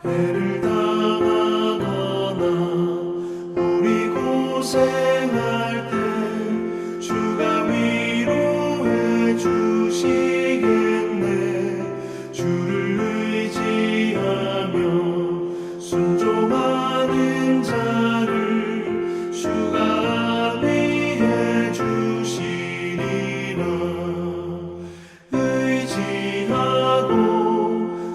해를 당하거나 우리 고생할 때 주가 위로해 주시겠네. 주를 의지하며 순종하는 자를 주가 안위해 주시리라. 의지하고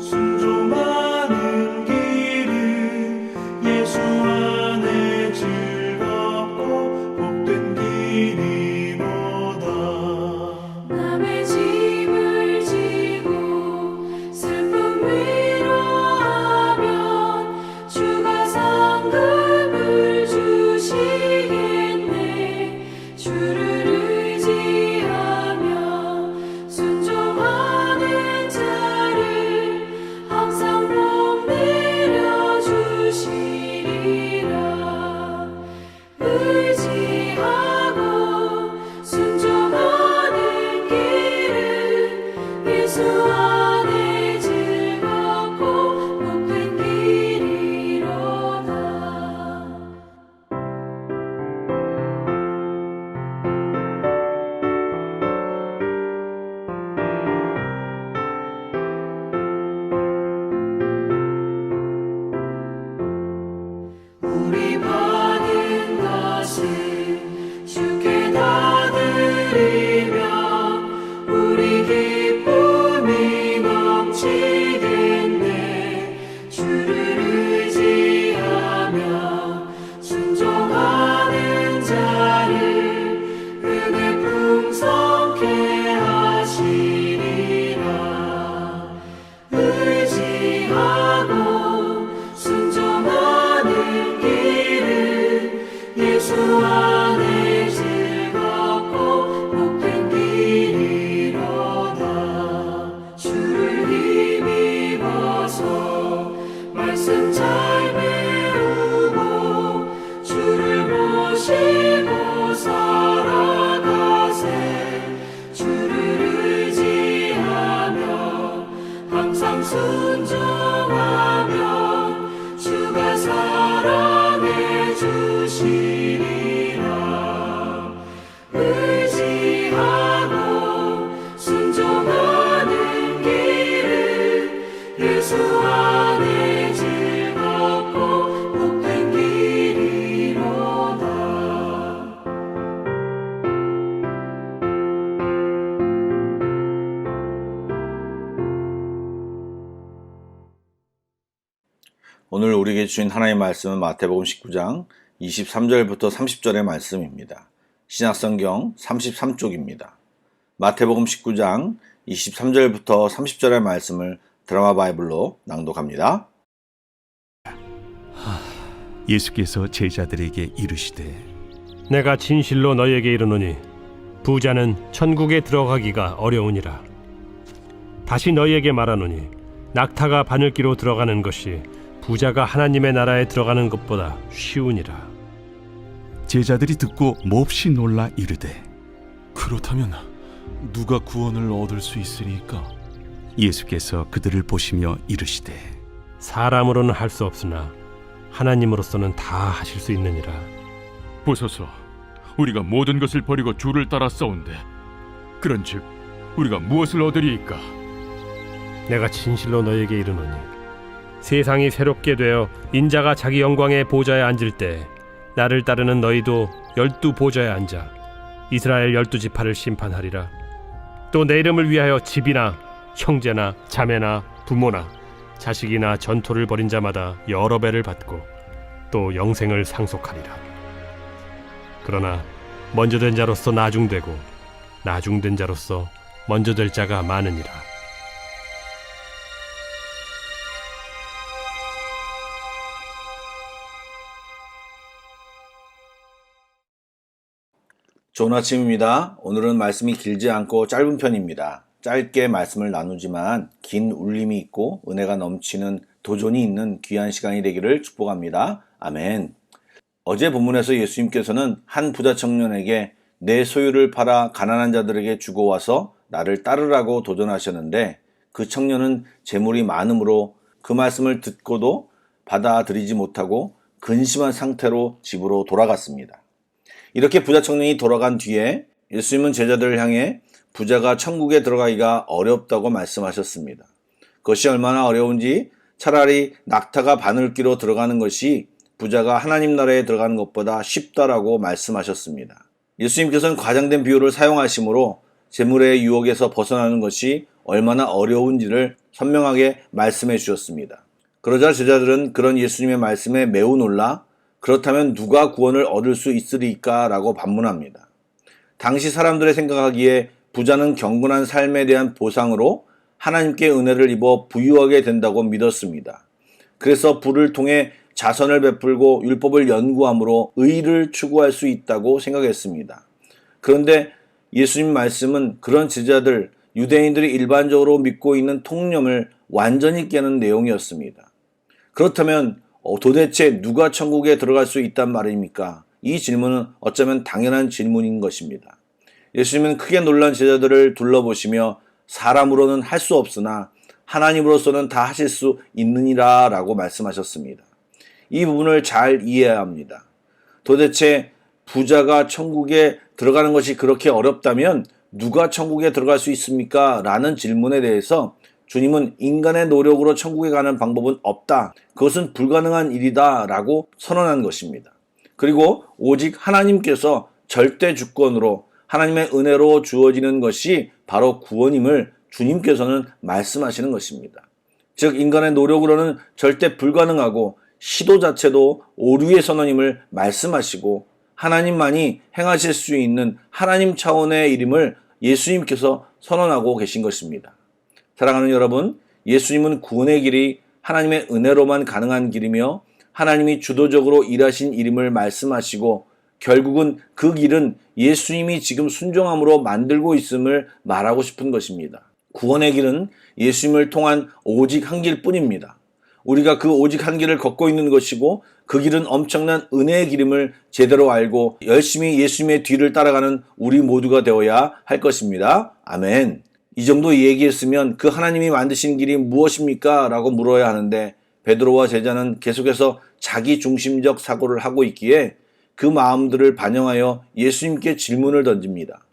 순종하는 길은 예수 안에 즐겁고 복된 길이로다. 남의 짐을 지고 슬픔 위로하면 주가 상급을 주시겠네. 주를 의지하며 순종하는 자를 항상 복 내려 주시리라. 의지하고 순종하는 길은 예수 안에 즐겁고 복된 길이로다. 우리 받은 것을 주께 다 드리며 우리 기쁨이 넘치겠네. 주를 의지하며 순종하는 자를 은혜 풍성케 하시리라. 의지하고 순종하는 길은 예수 안에 즐겁고 복된 길이로다. 주를 힘입어서 말씀 잘 배우고 주를 모시고 살아가세. 주를 의지하며 항상 순종하며 주가 사랑해 주시리라. 의지하고 순종하는 길은 예수 안에 즐겁고 복된 길이로다. 오늘 우리에게 주신 하나님의 말씀은 마태복음 19장 23절부터 30절의 말씀입니다. 신약성경 33쪽입니다. 마태복음 19장 23절부터 30절의 말씀을 드라마 바이블로 낭독합니다. 예수께서 제자들에게 이르시되 내가 진실로 너희에게 이르노니 부자는 천국에 들어가기가 어려우니라. 다시 너희에게 말하노니 낙타가 바늘기로 들어가는 것이 부자가 하나님의 나라에 들어가는 것보다 쉬우니라. 제자들이 듣고 몹시 놀라 이르되 그렇다면 누가 구원을 얻을 수 있으리까? 예수께서 그들을 보시며 이르시되 사람으로는 할 수 없으나 하나님으로서는 다 하실 수 있느니라. 보소서, 우리가 모든 것을 버리고 주를 따라 싸운데 그런즉 우리가 무엇을 얻으리이까? 내가 진실로 너희에게 이르노니 세상이 새롭게 되어 인자가 자기 영광의 보좌에 앉을 때 나를 따르는 너희도 12 보좌에 앉아 이스라엘 12지파를 심판하리라. 또 내 이름을 위하여 집이나 형제나 자매나 부모나 자식이나 전토를 벌인 자마다 여러 배를 받고 또 영생을 상속하리라. 그러나 먼저 된 자로서 나중되고 나중된 자로서 먼저 될 자가 많으니라. 좋은 아침입니다. 오늘은 말씀이 길지 않고 짧은 편입니다. 짧게 말씀을 나누지만 긴 울림이 있고 은혜가 넘치는 도전이 있는 귀한 시간이 되기를 축복합니다. 아멘. 어제 본문에서 예수님께서는 한 부자 청년에게 내 소유를 팔아 가난한 자들에게 주고 와서 나를 따르라고 도전하셨는데 그 청년은 재물이 많음으로 그 말씀을 듣고도 받아들이지 못하고 근심한 상태로 집으로 돌아갔습니다. 이렇게 부자 청년이 돌아간 뒤에 예수님은 제자들을 향해 부자가 천국에 들어가기가 어렵다고 말씀하셨습니다. 그것이 얼마나 어려운지 차라리 낙타가 바늘기로 들어가는 것이 부자가 하나님 나라에 들어가는 것보다 쉽다라고 말씀하셨습니다. 예수님께서는 과장된 비유를 사용하심으로 재물의 유혹에서 벗어나는 것이 얼마나 어려운지를 선명하게 말씀해 주셨습니다. 그러자 제자들은 그런 예수님의 말씀에 매우 놀라 그렇다면 누가 구원을 얻을 수 있으리까? 라고 반문합니다. 당시 사람들의 생각하기에 부자는 경건한 삶에 대한 보상으로 하나님께 은혜를 입어 부유하게 된다고 믿었습니다. 그래서 부를 통해 자선을 베풀고 율법을 연구함으로 의를 추구할 수 있다고 생각했습니다. 그런데 예수님 말씀은 그런 제자들, 유대인들이 일반적으로 믿고 있는 통념을 완전히 깨는 내용이었습니다. 그렇다면 도대체 누가 천국에 들어갈 수 있단 말입니까? 이 질문은 어쩌면 당연한 질문인 것입니다. 예수님은 크게 놀란 제자들을 둘러보시며 사람으로는 할 수 없으나 하나님으로서는 다 하실 수 있느니라 라고 말씀하셨습니다. 이 부분을 잘 이해해야 합니다. 도대체 부자가 천국에 들어가는 것이 그렇게 어렵다면 누가 천국에 들어갈 수 있습니까? 라는 질문에 대해서 주님은 인간의 노력으로 천국에 가는 방법은 없다. 그것은 불가능한 일이다 라고 선언한 것입니다. 그리고 오직 하나님께서 절대 주권으로 하나님의 은혜로 주어지는 것이 바로 구원임을 주님께서는 말씀하시는 것입니다. 즉 인간의 노력으로는 절대 불가능하고 시도 자체도 오류의 선언임을 말씀하시고 하나님만이 행하실 수 있는 하나님 차원의 일임을 예수님께서 선언하고 계신 것입니다. 사랑하는 여러분, 예수님은 구원의 길이 하나님의 은혜로만 가능한 길이며 하나님이 주도적으로 일하신 일임을 말씀하시고 결국은 그 길은 예수님이 지금 순종함으로 만들고 있음을 말하고 싶은 것입니다. 구원의 길은 예수님을 통한 오직 한 길뿐입니다. 우리가 그 오직 한 길을 걷고 있는 것이고 그 길은 엄청난 은혜의 길임을 제대로 알고 열심히 예수님의 뒤를 따라가는 우리 모두가 되어야 할 것입니다. 아멘. 이 정도 얘기했으면 그 하나님이 만드신 길이 무엇입니까? 라고 물어야 하는데 베드로와 제자는 계속해서 자기 중심적 사고를 하고 있기에 그 마음들을 반영하여 예수님께 질문을 던집니다.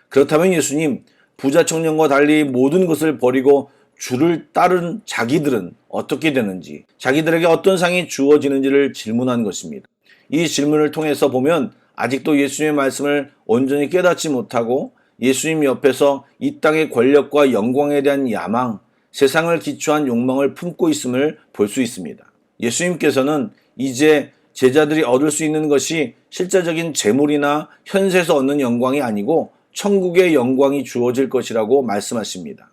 그렇다면 예수님, 부자 청년과 달리 모든 것을 버리고 주를 따른 자기들은 어떻게 되는지, 자기들에게 어떤 상이 주어지는지를 질문한 것입니다. 이 질문을 통해서 보면 아직도 예수님의 말씀을 온전히 깨닫지 못하고 예수님 옆에서 이 땅의 권력과 영광에 대한 야망, 세상을 기초한 욕망을 품고 있음을 볼 수 있습니다. 예수님께서는 이제 제자들이 얻을 수 있는 것이 실제적인 재물이나 현세에서 얻는 영광이 아니고 천국의 영광이 주어질 것이라고 말씀하십니다.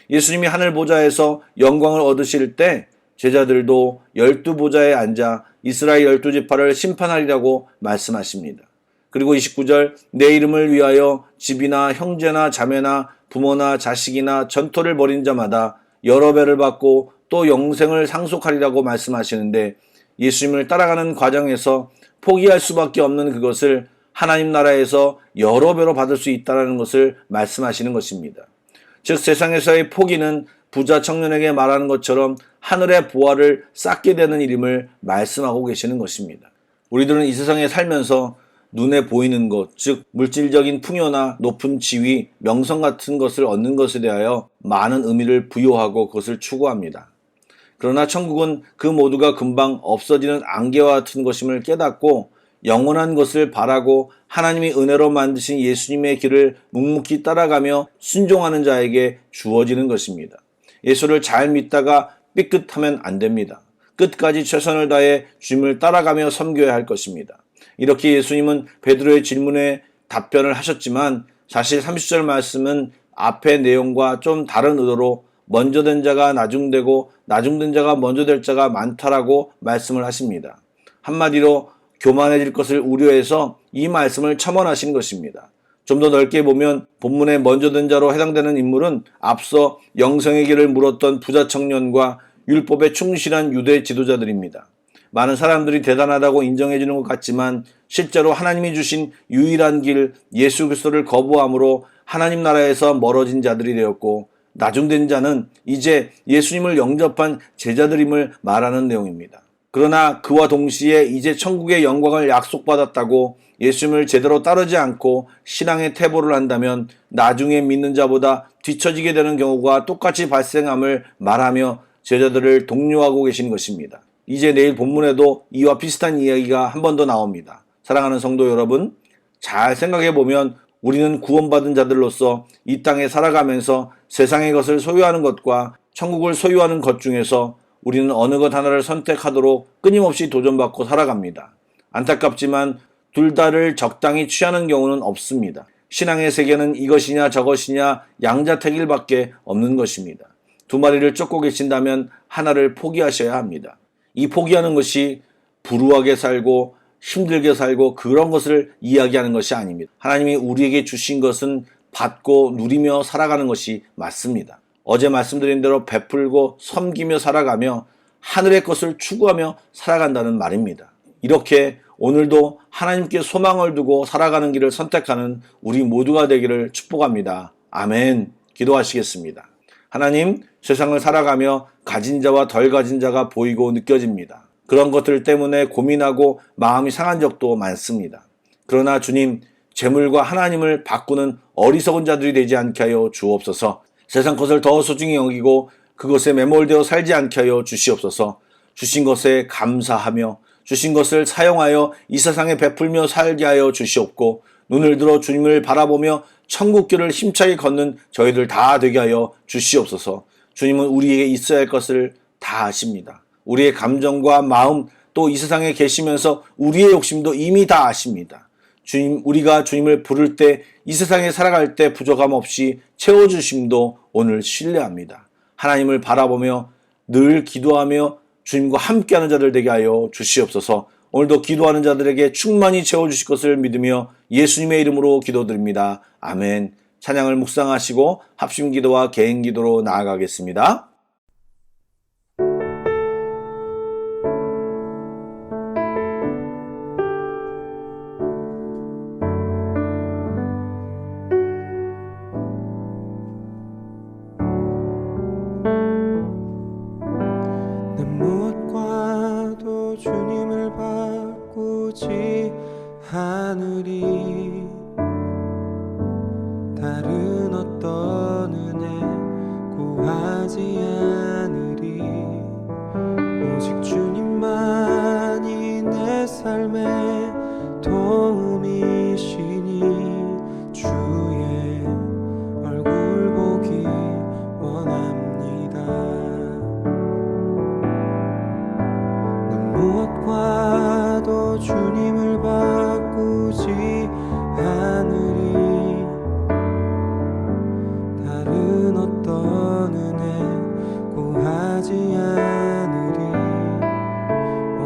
예수님이 하늘 보좌에서 영광을 얻으실 때 제자들도 12보좌에 앉아 이스라엘 12지파를 심판하리라고 말씀하십니다. 그리고 29절 내 이름을 위하여 집이나 형제나 자매나 부모나 자식이나 전토를 벌인 자마다 여러 배를 받고 또 영생을 상속하리라고 말씀하시는데 예수님을 따라가는 과정에서 포기할 수밖에 없는 그것을 하나님 나라에서 여러 배로 받을 수 있다는 것을 말씀하시는 것입니다. 즉 세상에서의 포기는 부자 청년에게 말하는 것처럼 하늘의 보화를 쌓게 되는 일임을 말씀하고 계시는 것입니다. 우리들은 이 세상에 살면서 눈에 보이는 것, 즉 물질적인 풍요나 높은 지위, 명성 같은 것을 얻는 것에 대하여 많은 의미를 부여하고 그것을 추구합니다. 그러나 천국은 그 모두가 금방 없어지는 안개와 같은 것임을 깨닫고 영원한 것을 바라고 하나님이 은혜로 만드신 예수님의 길을 묵묵히 따라가며 순종하는 자에게 주어지는 것입니다. 예수를 잘 믿다가 삐끗하면 안 됩니다. 끝까지 최선을 다해 주님을 따라가며 섬겨야 할 것입니다. 이렇게 예수님은 베드로의 질문에 답변을 하셨지만 사실 30절 말씀은 앞의 내용과 좀 다른 의도로 먼저 된 자가 나중되고 나중된 자가 먼저 될 자가 많다라고 말씀을 하십니다. 한마디로 교만해질 것을 우려해서 이 말씀을 첨언하신 것입니다. 좀 더 넓게 보면 본문의 먼저 된 자로 해당되는 인물은 앞서 영생의 길을 물었던 부자 청년과 율법에 충실한 유대 지도자들입니다. 많은 사람들이 대단하다고 인정해 주는 것 같지만 실제로 하나님이 주신 유일한 길 예수 그리스도를 거부함으로 하나님 나라에서 멀어진 자들이 되었고 나중된 자는 이제 예수님을 영접한 제자들임을 말하는 내용입니다. 그러나 그와 동시에 이제 천국의 영광을 약속받았다고 예수님을 제대로 따르지 않고 신앙의 태보를 한다면 나중에 믿는 자보다 뒤처지게 되는 경우가 똑같이 발생함을 말하며 제자들을 독려하고 계신 것입니다. 이제 내일 본문에도 이와 비슷한 이야기가 한 번 더 나옵니다. 사랑하는 성도 여러분, 잘 생각해 보면 우리는 구원받은 자들로서 이 땅에 살아가면서 세상의 것을 소유하는 것과 천국을 소유하는 것 중에서 우리는 어느 것 하나를 선택하도록 끊임없이 도전받고 살아갑니다. 안타깝지만 둘 다를 적당히 취하는 경우는 없습니다. 신앙의 세계는 이것이냐 저것이냐 양자택일밖에 없는 것입니다. 두 마리를 쫓고 계신다면 하나를 포기하셔야 합니다. 이 포기하는 것이 불우하게 살고 힘들게 살고 그런 것을 이야기하는 것이 아닙니다. 하나님이 우리에게 주신 것은 받고 누리며 살아가는 것이 맞습니다. 어제 말씀드린 대로 베풀고 섬기며 살아가며 하늘의 것을 추구하며 살아간다는 말입니다. 이렇게 오늘도 하나님께 소망을 두고 살아가는 길을 선택하는 우리 모두가 되기를 축복합니다. 아멘. 기도하시겠습니다. 하나님, 세상을 살아가며 가진 자와 덜 가진 자가 보이고 느껴집니다. 그런 것들 때문에 고민하고 마음이 상한 적도 많습니다. 그러나 주님, 재물과 하나님을 바꾸는 어리석은 자들이 되지 않게 하여 주옵소서. 세상 것을 더 소중히 여기고 그것에 매몰되어 살지 않게 하여 주시옵소서. 주신 것에 감사하며 주신 것을 사용하여 이 세상에 베풀며 살게 하여 주시옵고 눈을 들어 주님을 바라보며 천국길을 힘차게 걷는 저희들 다 되게 하여 주시옵소서. 주님은 우리에게 있어야 할 것을 다 아십니다. 우리의 감정과 마음 또 이 세상에 계시면서 우리의 욕심도 이미 다 아십니다. 주님, 우리가 주님을 부를 때 이 세상에 살아갈 때 부족함 없이 채워주심도 오늘 신뢰합니다. 하나님을 바라보며 늘 기도하며 주님과 함께하는 자들 되게 하여 주시옵소서. 오늘도 기도하는 자들에게 충만히 채워주실 것을 믿으며 예수님의 이름으로 기도드립니다. 아멘. 찬양을 묵상하시고 합심기도와 개인기도로 나아가겠습니다. 무엇과도 주님을 바꾸지 않으리. 다른 어떤 은혜 구하지 않으리. 오직 주님만이 내 삶의 도움이시니 주의 얼굴 보기 원합니다. 무엇과도 주님을 바꾸지 않으리. 다른 어떤 은혜 구하지 않으리.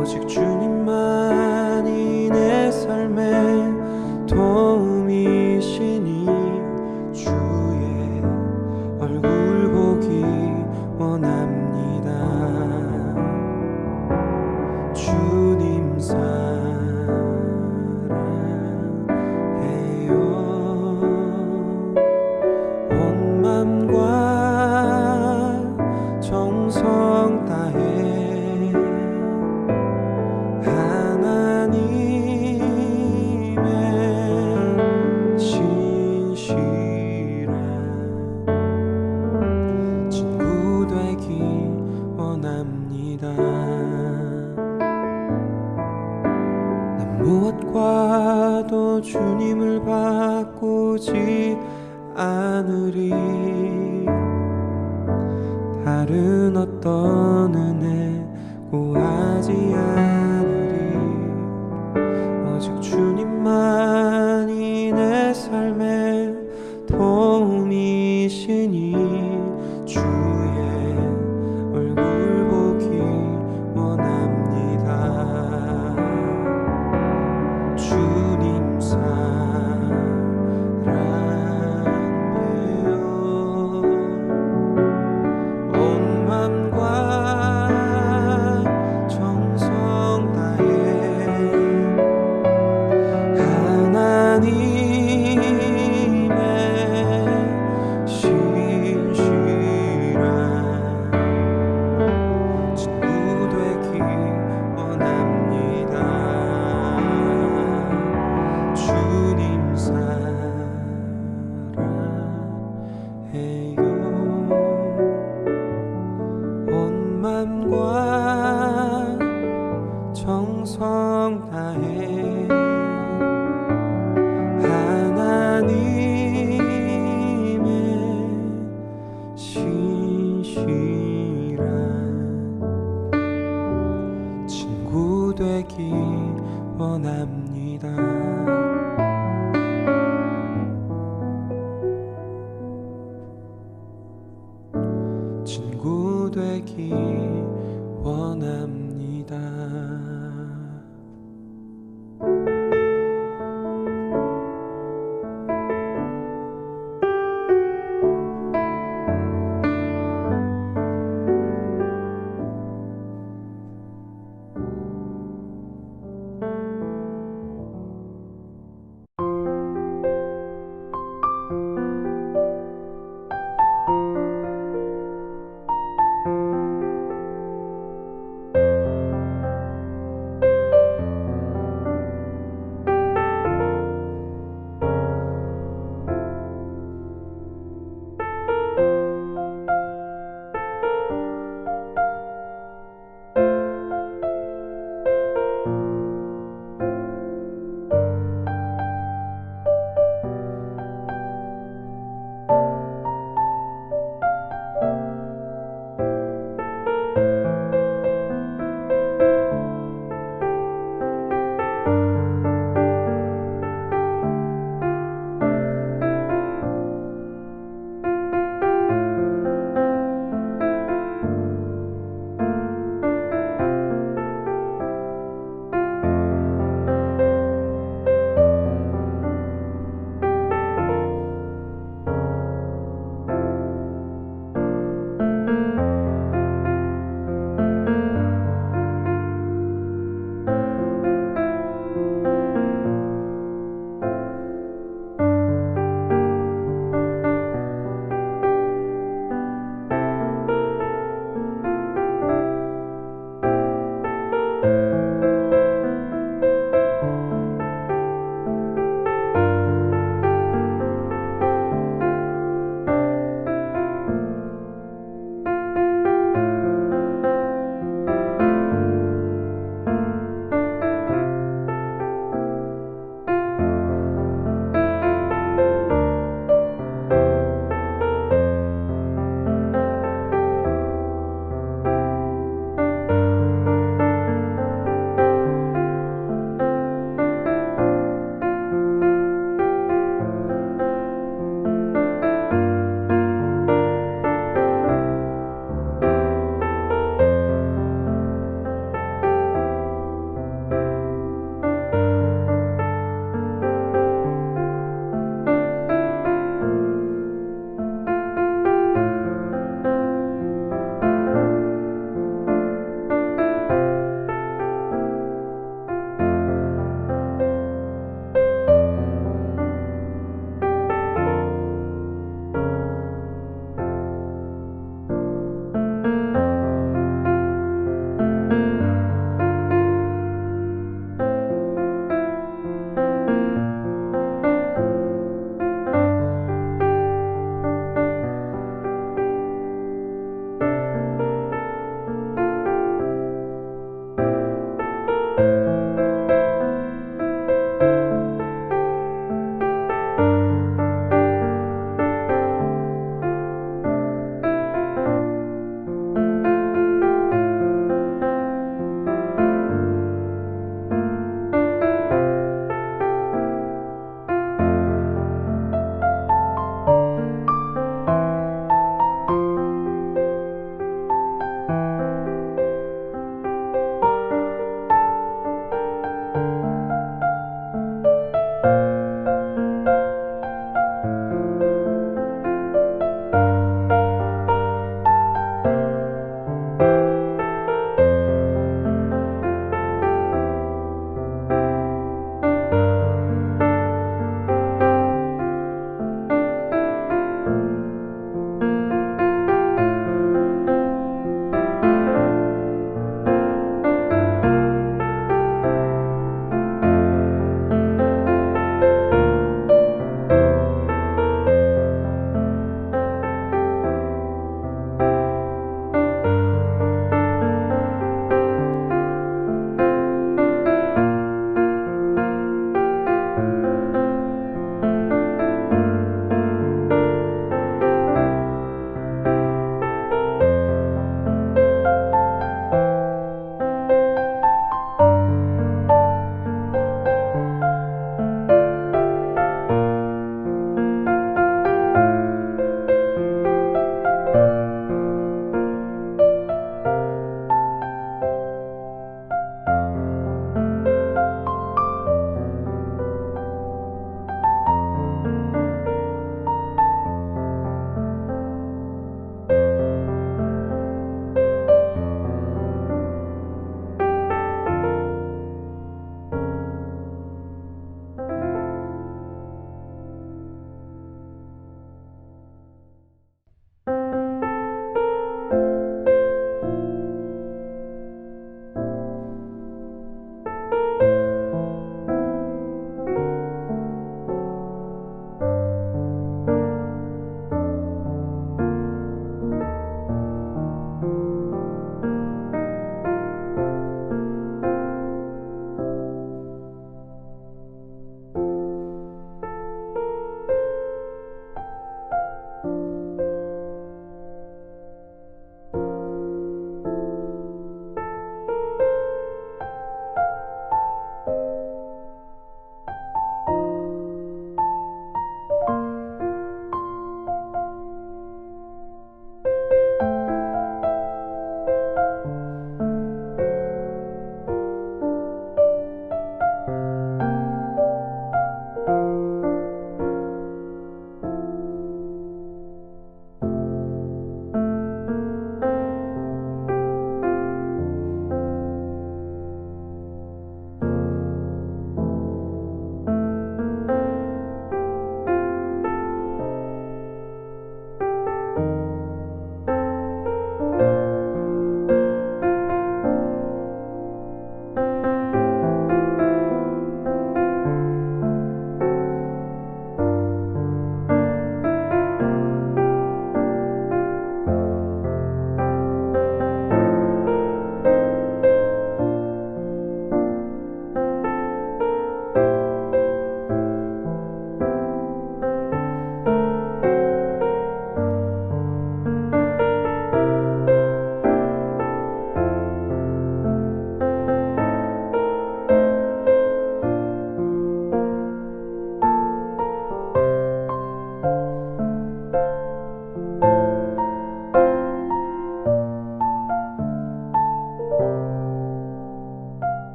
오직 주님만이 내 삶의 도움이시니 주의 얼굴 보기 원합니다. 주님 사랑해요. 온 맘과 정성 다해 하나님의 신실한 친구 되기 원합니다. 무엇과도 주님을 바꾸지 않으리. 다른 어떤 은혜 구하지 않으리. 오직 주님만이 내 삶의 도움이시니 주의 얼굴 보기 원합니다. 주님 사랑해요. 온 맘과 정성 마음 다해 하나님의 신실한 친구 되기 원합니다.